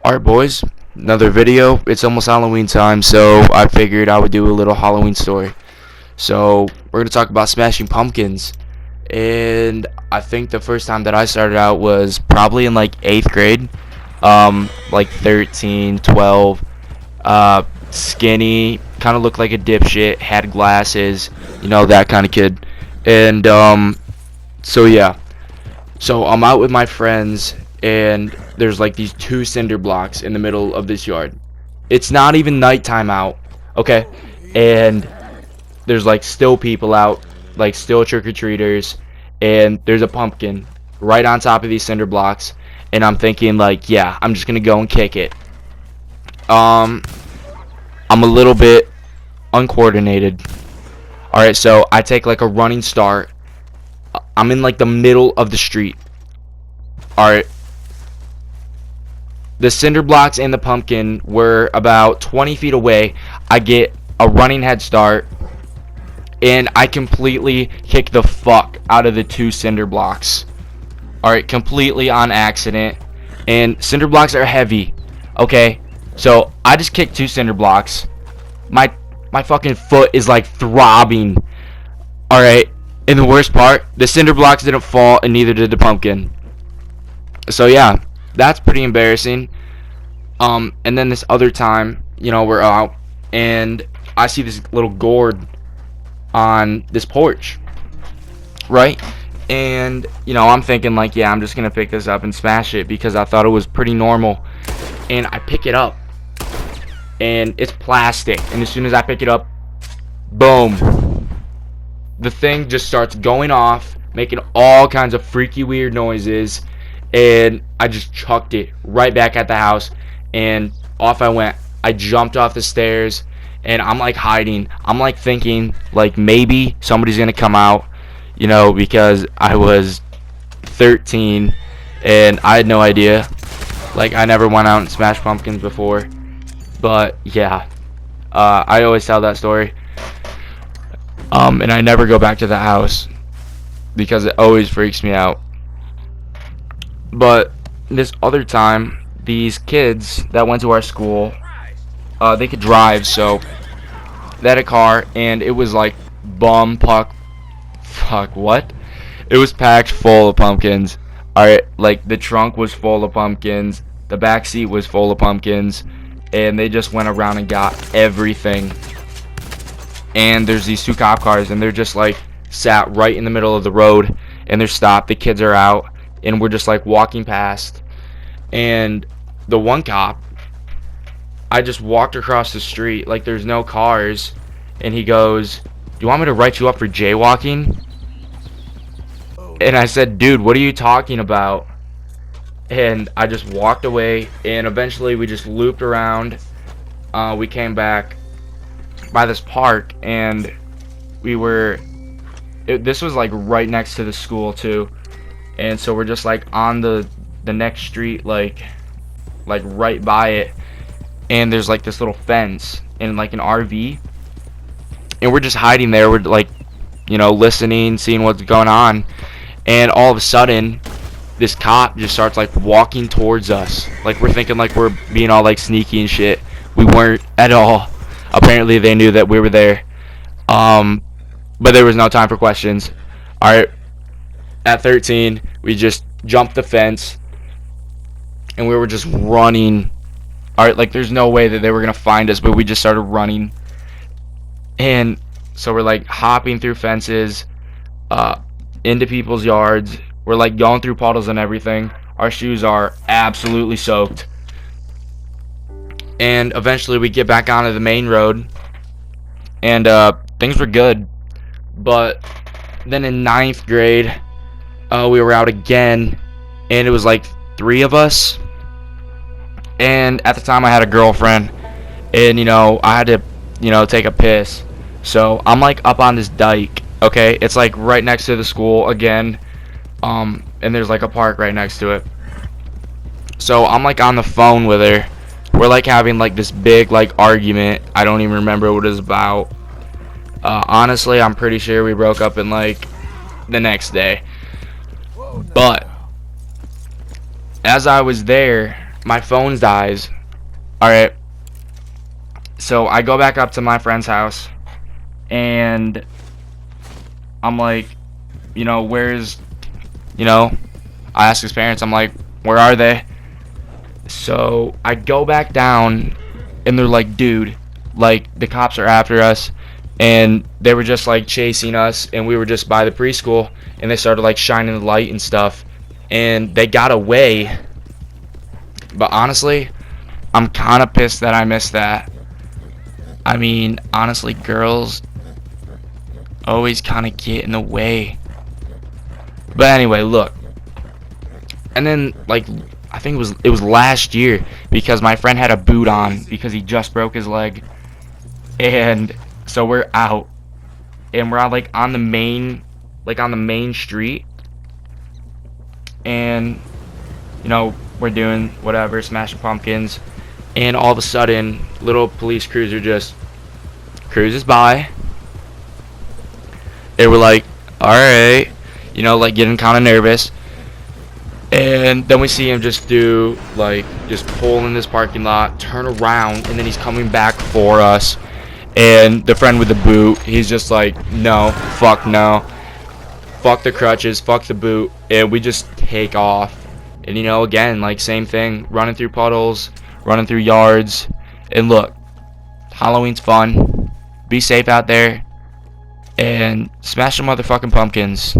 Alright boys, another video. It's almost Halloween time, so I figured I would do a little Halloween story. So we're going to talk about smashing pumpkins. And I think the first time that I started out was probably in like 8th grade. Like 13, 12. Skinny, kind of looked like a dipshit, had glasses, that kind of kid. And so yeah. So I'm out with my friends, and there's like these 2 cinder blocks in the middle of this yard. It's not even nighttime out, okay? And there's like still people out, like still trick-or-treaters, and there's a pumpkin right on top of these cinder blocks, and I'm thinking like, yeah, I'm just gonna go and kick it. I'm a little bit uncoordinated. Alright, so I take like a running start. I'm in like the middle of the street. Alright. The cinder blocks and the pumpkin were about 20 feet away. I get a running head start, and I completely kick the fuck out of the 2 cinder blocks. Alright, completely on accident. And cinder blocks are heavy. Okay, so I just kicked 2 cinder blocks. My fucking foot is like throbbing. Alright, and the worst part, the cinder blocks didn't fall, and neither did the pumpkin. So yeah, that's pretty embarrassing. And then this other time, we're out, and I see this little gourd on this porch, right? And I'm thinking like, yeah, I'm just gonna pick this up and smash it because I thought it was pretty normal. And I pick it up, and it's plastic, and as soon as I pick it up, boom, the thing just starts going off, making all kinds of freaky weird noises, and I just chucked it right back at the house, and off I went. I jumped off the stairs, and I'm like hiding. I'm like thinking like maybe somebody's gonna come out, because I was 13 and I had no idea. Like, I never went out and smashed pumpkins before. But yeah, I always tell that story. And I never go back to the house because it always freaks me out. But this other time, these kids that went to our school, they could drive, so they had a car, and it was like it was packed full of pumpkins. Alright, like the trunk was full of pumpkins, the back seat was full of pumpkins, and they just went around and got everything. And there's these 2 cop cars, and they're just like sat right in the middle of the road, and they're stopped, the kids are out, and we're just like walking past. And the one cop, I just walked across the street like there's no cars, and he goes, "Do you want me to write you up for jaywalking?" And I said, "Dude, what are you talking about?" And I just walked away, and eventually we just looped around. We came back by this park, and this was like right next to the school too, and so we're just like on the next street, like right by it, and there's like this little fence and like an RV, and we're just hiding there. We're like listening, seeing what's going on, and all of a sudden this cop just starts like walking towards us. Like, we're thinking like we're being all like sneaky and shit. We weren't at all. Apparently they knew that we were there. But there was no time for questions. Alright, at 13 we just jumped the fence, and we were just running. Alright, like there's no way that they were gonna find us, but we just started running. And so we're like hopping through fences, into people's yards. We're like going through puddles and everything. Our shoes are absolutely soaked. And eventually we get back onto the main road, and things were good. But then in 9th grade, we were out again, and it was like 3 of us. And at the time I had a girlfriend, and I had to take a piss. So I'm like up on this dike, okay? It's like right next to the school again. And there's like a park right next to it. So I'm like on the phone with her. We're like having like this big like argument. I don't even remember what it was about. Honestly, I'm pretty sure we broke up in like the next day. But as I was there, my phone dies. Alright. So I go back up to my friend's house, and I'm like, where's, I ask his parents, I'm like, where are they? So I go back down, and they're like, dude, like, the cops are after us, and they were just like chasing us, and we were just by the preschool, and they started like shining the light and stuff, and they got away. But honestly, I'm kind of pissed that I missed that. I mean, honestly, girls always kind of get in the way. But anyway, look. And then, like, I think it was last year, because my friend had a boot on because he just broke his leg. And so we're out, and we're on on the main street, and we're doing whatever, smashing pumpkins, and all of a sudden, little police cruiser just cruises by, and we're like, alright, like getting kind of nervous, and then we see him just just pull in this parking lot, turn around, and then he's coming back for us, and the friend with the boot, he's just like, no, fuck no, fuck the crutches, fuck the boot, and we just take off. And again, like, same thing, running through puddles, running through yards. And look, Halloween's fun. Be safe out there, and smash some motherfucking pumpkins.